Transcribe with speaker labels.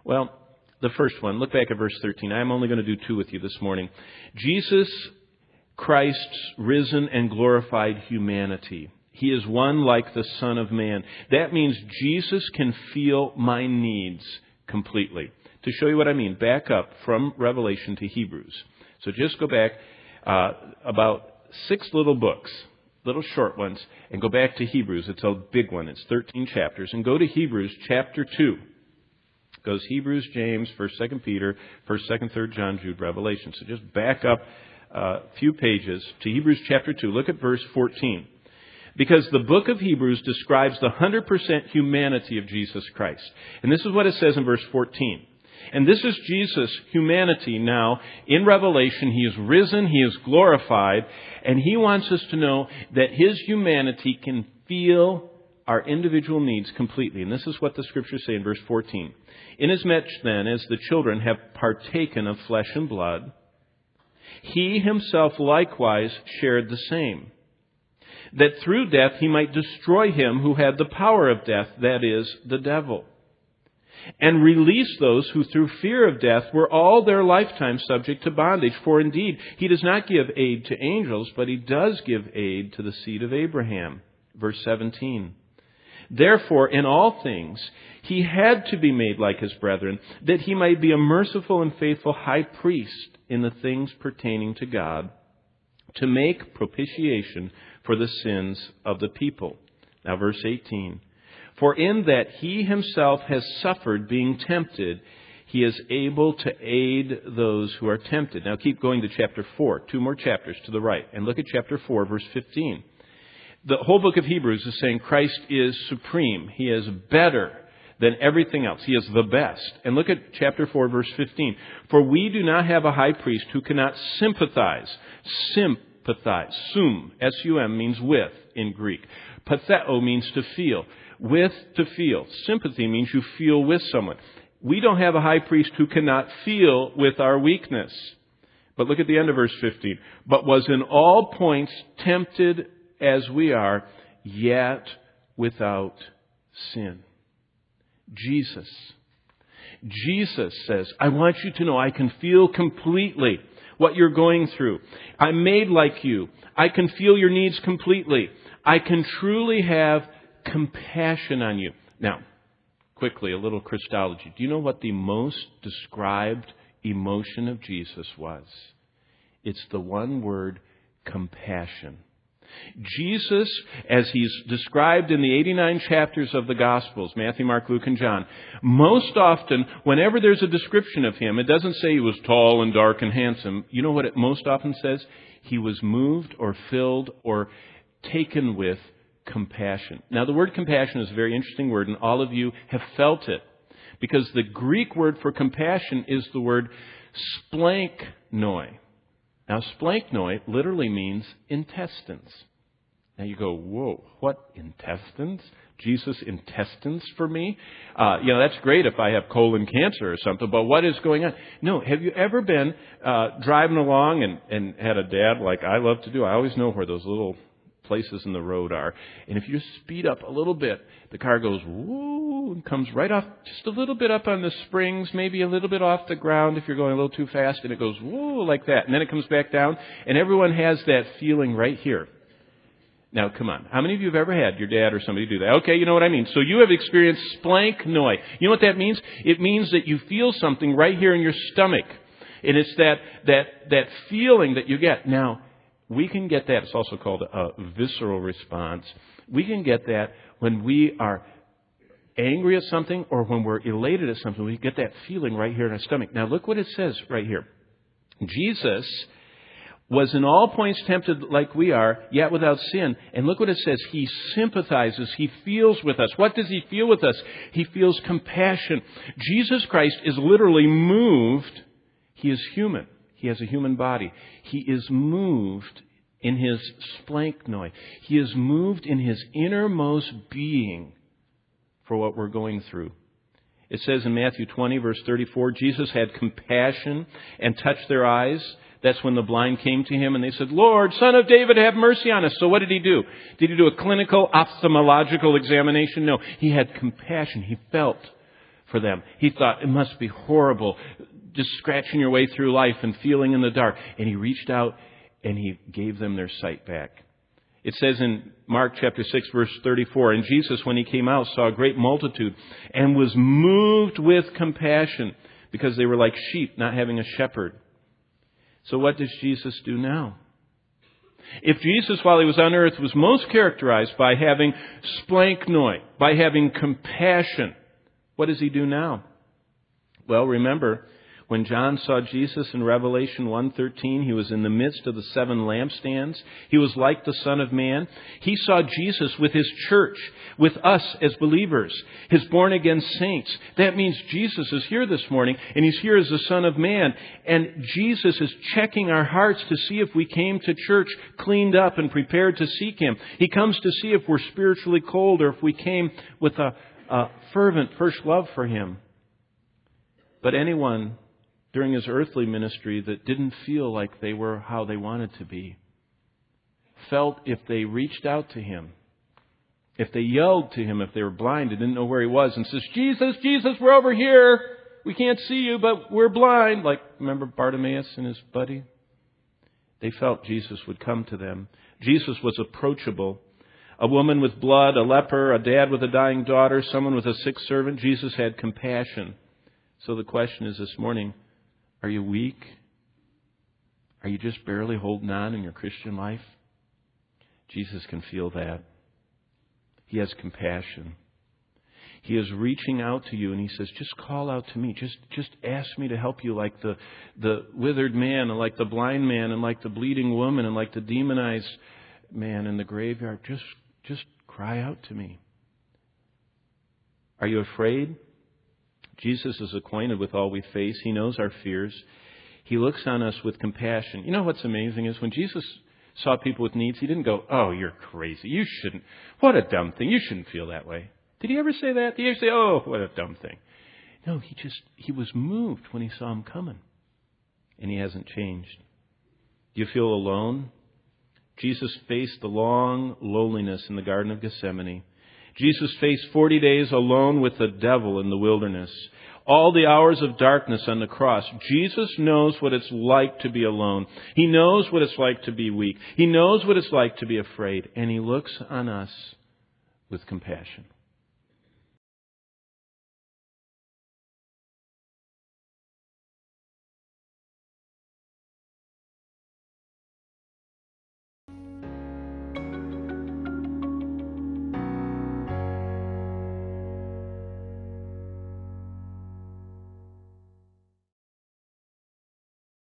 Speaker 1: Well, the first one, look back at verse 13. I'm only going to do two with you this morning. Jesus Christ's risen and glorified humanity. He is one like the Son of Man. That means Jesus can feel my needs completely. To show you what I mean, back up from Revelation to Hebrews. So just go back about 6 little books, little short ones, and go back to Hebrews. It's a big one. It's 13 chapters. And go to Hebrews chapter 2. It goes Hebrews, James, 1st, 2nd Peter, 1st, 2nd, 3rd John, Jude, Revelation. So just back up a few pages to Hebrews chapter 2. Look at verse 14. Because the book of Hebrews describes the 100% humanity of Jesus Christ. And this is what it says in verse 14. And this is Jesus' humanity now. In Revelation, He is risen, He is glorified, and He wants us to know that His humanity can feel our individual needs completely. And this is what the Scriptures say in verse 14. Inasmuch then as the children have partaken of flesh and blood, He Himself likewise shared the same, that through death He might destroy him who had the power of death, that is, the devil, and release those who through fear of death were all their lifetime subject to bondage. For indeed, He does not give aid to angels, but He does give aid to the seed of Abraham. Verse 17. Therefore, in all things, He had to be made like His brethren, that He might be a merciful and faithful high priest in the things pertaining to God, to make propitiation for the sins of the people. Now, verse 18. For in that He Himself has suffered being tempted, He is able to aid those who are tempted. Now keep going to chapter 4, 2 more chapters to the right, and look at chapter 4, verse 15. The whole book of Hebrews is saying Christ is supreme. He is better than everything else. He is the best. And look at chapter 4, verse 15. For we do not have a high priest who cannot sympathize. Sympathize. Sum, S-U-M, means with in Greek. Patheo means to feel. With, to feel. Sympathy means you feel with someone. We don't have a high priest who cannot feel with our weakness. But look at the end of verse 15. But was in all points tempted as we are, yet without sin. Jesus says, I want you to know I can feel completely what you're going through. I'm made like you. I can feel your needs completely. I can truly have compassion on you. Now, quickly, a little Christology. Do you know what the most described emotion of Jesus was? It's the one word, compassion. Jesus, as He's described in the 89 chapters of the Gospels, Matthew, Mark, Luke, and John, most often, whenever there's a description of Him, it doesn't say He was tall and dark and handsome. You know what it most often says? He was moved or filled or taken with compassion. Now, the word compassion is a very interesting word, and all of you have felt it, because the Greek word for compassion is the word splanknoi. Now, splanknoi literally means intestines. Now you go, whoa, what intestines? Jesus intestines for me? That's great if I have colon cancer or something, but what is going on? No, have you ever been driving along and had a dad like I love to do? I always know where those little places in the road are. And if you just speed up a little bit, the car goes woo and comes right off just a little bit up on the springs, maybe a little bit off the ground if you're going a little too fast, and it goes woo like that. And then it comes back down, and everyone has that feeling right here. Now, come on. How many of you have ever had your dad or somebody do that? Okay, you know what I mean. So you have experienced splanknoi. You know what that means? It means that you feel something right here in your stomach. And it's that feeling that you get. Now, we can get that. It's also called a visceral response. We can get that when we are angry at something or when we're elated at something. We get that feeling right here in our stomach. Now, look what it says right here. Jesus was in all points tempted like we are, yet without sin. And look what it says. He sympathizes. He feels with us. What does He feel with us? He feels compassion. Jesus Christ is literally moved. He is human. He has a human body. He is moved in His splanknoi. He is moved in His innermost being for what we're going through. It says in Matthew 20, verse 34, Jesus had compassion and touched their eyes. That's when the blind came to Him and they said, Lord, Son of David, have mercy on us. So what did He do? Did He do a clinical ophthalmological examination? No. He had compassion. He felt for them. He thought it must be horrible, just scratching your way through life and feeling in the dark. And He reached out and He gave them their sight back. It says in Mark chapter 6, verse 34, "And Jesus, when He came out, saw a great multitude and was moved with compassion because they were like sheep not having a shepherd." So what does Jesus do now? If Jesus, while He was on earth, was most characterized by having splanknoi, by having compassion, what does He do now? Well, remember, when John saw Jesus in Revelation 1:13, he was in the midst of the 7 lampstands. He was like the Son of Man. He saw Jesus with His church, with us as believers, His born-again saints. That means Jesus is here this morning, and He's here as the Son of Man. And Jesus is checking our hearts to see if we came to church cleaned up and prepared to seek Him. He comes to see if we're spiritually cold or if we came with a fervent first love for Him. But anyone during His earthly ministry that didn't feel like they were how they wanted to be, felt if they reached out to Him, if they yelled to Him, if they were blind and didn't know where He was, and says, "Jesus, Jesus, we're over here. We can't see You, but we're blind." Like, remember Bartimaeus and his buddy? They felt Jesus would come to them. Jesus was approachable. A woman with blood, a leper, a dad with a dying daughter, someone with a sick servant. Jesus had compassion. So the question is this morning, are you weak? Are you just barely holding on in your Christian life? Jesus can feel that. He has compassion. He is reaching out to you and He says, just call out to me. Just ask me to help you, like the withered man and like the blind man and like the bleeding woman and like the demonized man in the graveyard. Just cry out to me. Are you afraid? Jesus is acquainted with all we face. He knows our fears. He looks on us with compassion. You know what's amazing is when Jesus saw people with needs, He didn't go, "Oh, you're crazy. You shouldn't. What a dumb thing. You shouldn't feel that way." Did He ever say that? Did He ever say, "Oh, what a dumb thing"? No, He was moved when He saw him coming. And He hasn't changed. Do you feel alone? Jesus faced the long loneliness in the Garden of Gethsemane. Jesus faced 40 days alone with the devil in the wilderness. All the hours of darkness on the cross. Jesus knows what it's like to be alone. He knows what it's like to be weak. He knows what it's like to be afraid. And He looks on us with compassion.